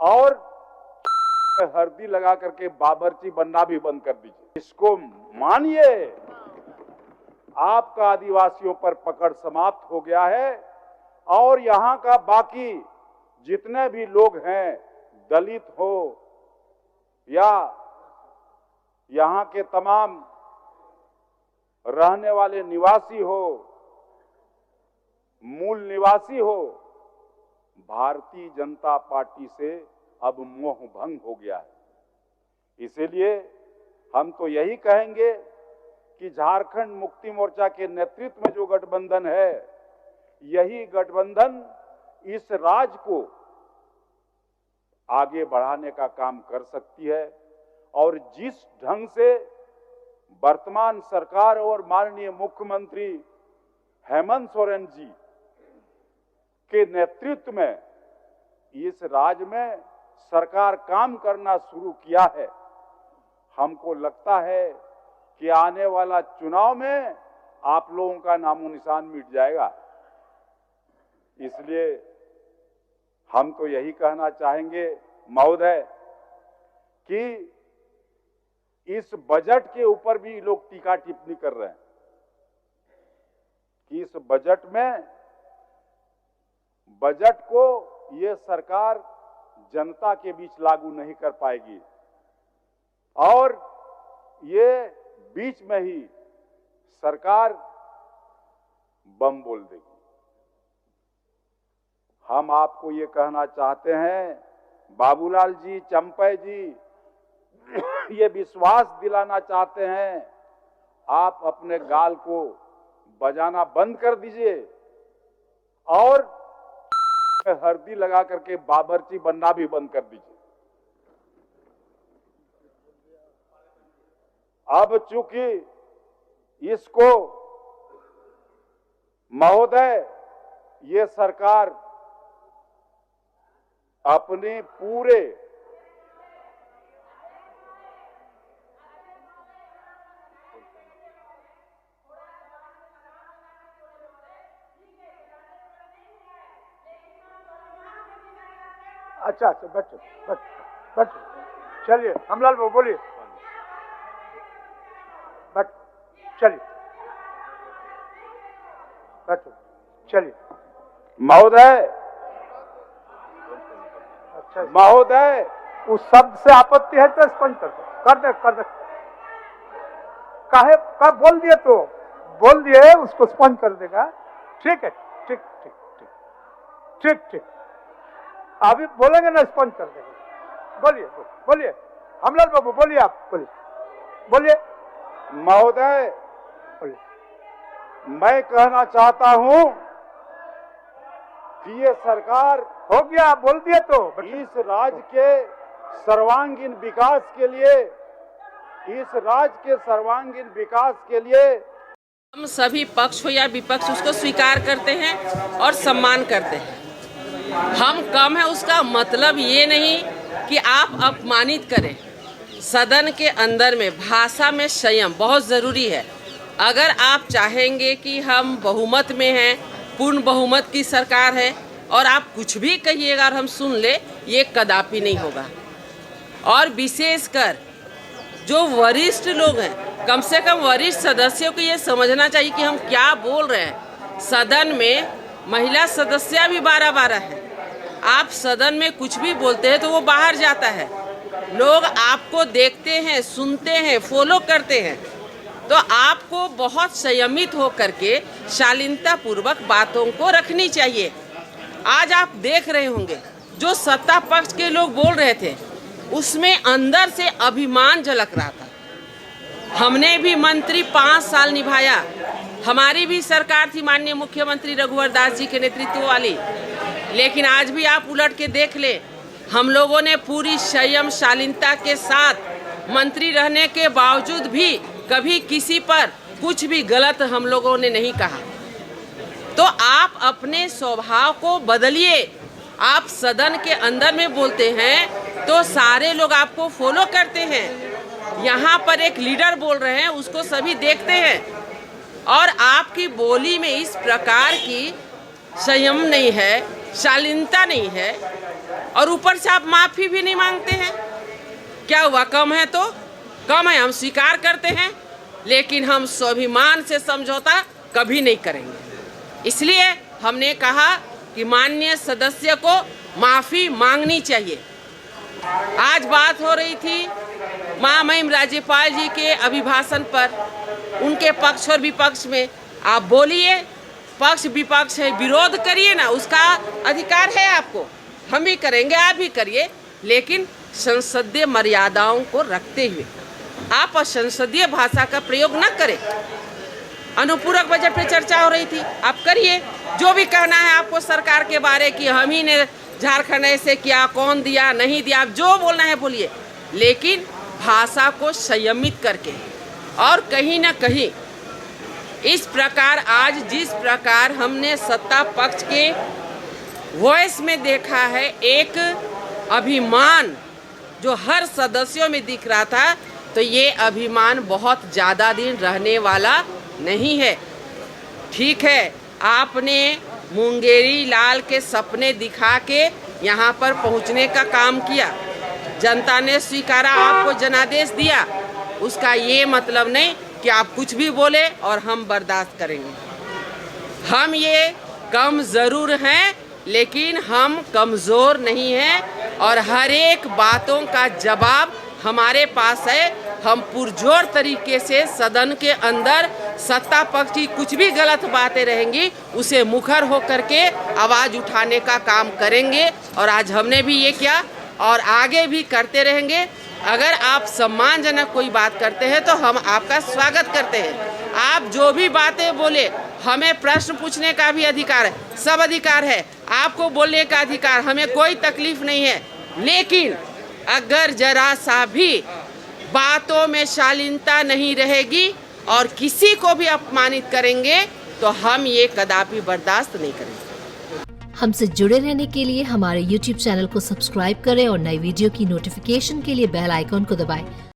और हल्दी लगा करके बावर्ची बनना भी बंद कर दीजिए। इसको मानिए, आपका आदिवासियों पर पकड़ समाप्त हो गया है और यहाँ का बाकी जितने भी लोग हैं, दलित हो या यहाँ के तमाम रहने वाले निवासी हो, मूल निवासी हो, भारतीय जनता पार्टी से अब मोह भंग हो गया है। इसीलिए हम तो यही कहेंगे कि झारखंड मुक्ति मोर्चा के नेतृत्व में जो गठबंधन है, यही गठबंधन इस राज्य को आगे बढ़ाने का काम कर सकती है। और जिस ढंग से वर्तमान सरकार और माननीय मुख्यमंत्री हेमंत सोरेन जी के नेतृत्व में इस राज्य में सरकार काम करना शुरू किया है, हमको लगता है कि आने वाला चुनाव में आप लोगों का नामो निशान मिट जाएगा। इसलिए हम तो यही कहना चाहेंगे महोदय कि इस बजट के ऊपर भी लोग टीका टिप्पणी कर रहे हैं कि इस बजट को ये सरकार जनता के बीच लागू नहीं कर पाएगी और ये बीच में ही सरकार बम बोल देगी। हम आपको ये कहना चाहते हैं, बाबूलाल जी, चंपै जी, ये विश्वास दिलाना चाहते हैं, आप अपने गाल को बजाना बंद कर दीजिए और हल्दी लगा करके बावर्ची बनना भी बंद कर दीजिए। अब चूंकि इसको महोदय ये सरकार अपने पूरे अच्छा बैठो चलिए, हमलाल बाबू बोलिए, चलिए बैठो, चलिए महोदय। अच्छा महोदय, उस शब्द से आपत्ति है तो स्पष्ट कर दे काहे का बोल दिए तो बोल दिए, उसको स्पष्ट कर देगा। ठीक है, ठीक अभी बोलेंगे ना, स्पष्ट कर देगा। बोलिए हमलाल बाबू बोलिए, आप बोलिए महोदय, मैं कहना चाहता हूं कि ये सरकार हो गया, बोल दिए तो इस राज्य के सर्वांगीण विकास के लिए हम सभी पक्ष हो या विपक्ष उसको स्वीकार करते हैं और सम्मान करते हैं। हम कम है उसका मतलब ये नहीं कि आप अपमानित करें। सदन के अंदर में भाषा में संयम बहुत ज़रूरी है। अगर आप चाहेंगे कि हम बहुमत में हैं, पूर्ण बहुमत की सरकार है और आप कुछ भी कहिएगा और हम सुन ले, ये कदापि नहीं होगा। और विशेषकर जो वरिष्ठ लोग हैं, कम से कम वरिष्ठ सदस्यों को ये समझना चाहिए कि हम क्या बोल रहे हैं। सदन में महिला सदस्य भी 12-12 है। आप सदन में कुछ भी बोलते हैं तो वो बाहर जाता है, लोग आपको देखते हैं, सुनते हैं, फॉलो करते हैं। तो आपको बहुत संयमित होकर के शालीनता पूर्वक बातों को रखनी चाहिए। आज आप देख रहे होंगे जो सत्ता पक्ष के लोग बोल रहे थे, उसमें अंदर से अभिमान झलक रहा था। हमने भी मंत्री 5 साल निभाया, हमारी भी सरकार थी माननीय मुख्यमंत्री रघुवर दास जी के नेतृत्व वाली, लेकिन आज भी आप उलट के देख ले, हम लोगों ने पूरी संयम शालीनता के साथ मंत्री रहने के बावजूद भी कभी किसी पर कुछ भी गलत हम लोगों ने नहीं कहा। तो आप अपने स्वभाव को बदलिए। आप सदन के अंदर में बोलते हैं तो सारे लोग आपको फॉलो करते हैं। यहाँ पर एक लीडर बोल रहे हैं, उसको सभी देखते हैं और आपकी बोली में इस प्रकार की संयम नहीं है, शालीनता नहीं है और ऊपर से आप माफी भी नहीं मांगते हैं। क्या हुआ? कम है तो कम है, हम स्वीकार करते हैं, लेकिन हम स्वाभिमान से समझौता कभी नहीं करेंगे। इसलिए हमने कहा कि माननीय सदस्य को माफी मांगनी चाहिए। आज बात हो रही थी महामहिम राज्यपाल जी के अभिभाषण पर, उनके पक्ष और विपक्ष में। आप बोलिए, पक्ष विपक्ष है, विरोध करिए ना, उसका अधिकार है आपको, हम भी करेंगे, आप भी करिए, लेकिन संसदीय मर्यादाओं को रखते हुए। आप असंसदीय भाषा का प्रयोग न करें। अनुपूरक बजट पे चर्चा हो रही थी, आप करिए, जो भी कहना है आपको सरकार के बारे की, हम ही ने झारखंड ऐसे किया, कौन दिया, नहीं दिया, आप जो बोलना है बोलिए, लेकिन भाषा को संयमित करके। और कहीं ना कहीं इस प्रकार आज जिस प्रकार हमने सत्ता पक्ष के वॉइस में देखा है, एक अभिमान जो हर सदस्यों में दिख रहा था, तो ये अभिमान बहुत ज़्यादा दिन रहने वाला नहीं है। ठीक है, आपने मुंगेरी लाल के सपने दिखा के यहाँ पर पहुँचने का काम किया, जनता ने स्वीकारा, आपको जनादेश दिया, उसका ये मतलब नहीं कि आप कुछ भी बोले और हम बर्दाश्त करेंगे। हम ये कम ज़रूर हैं, लेकिन हम कमज़ोर नहीं हैं और हर एक बातों का जवाब हमारे पास है। हम पुरजोर तरीके से सदन के अंदर सत्ता पक्ष की कुछ भी गलत बातें रहेंगी, उसे मुखर होकर के आवाज़ उठाने का काम करेंगे। और आज हमने भी ये किया और आगे भी करते रहेंगे। अगर आप सम्मानजनक कोई बात करते हैं तो हम आपका स्वागत करते हैं। आप जो भी बातें बोले, हमें प्रश्न पूछने का भी अधिकार है, सब अधिकार है, आपको बोलने का अधिकार, हमें कोई तकलीफ नहीं है। लेकिन अगर जरा सा भी बातों में शालीनता नहीं रहेगी और किसी को भी अपमानित करेंगे तो हम ये कदापि बर्दाश्त नहीं करेंगे। हमसे जुड़े रहने के लिए हमारे YouTube चैनल को सब्सक्राइब करें और नई वीडियो की नोटिफिकेशन के लिए बेल आइकॉन को दबाएं।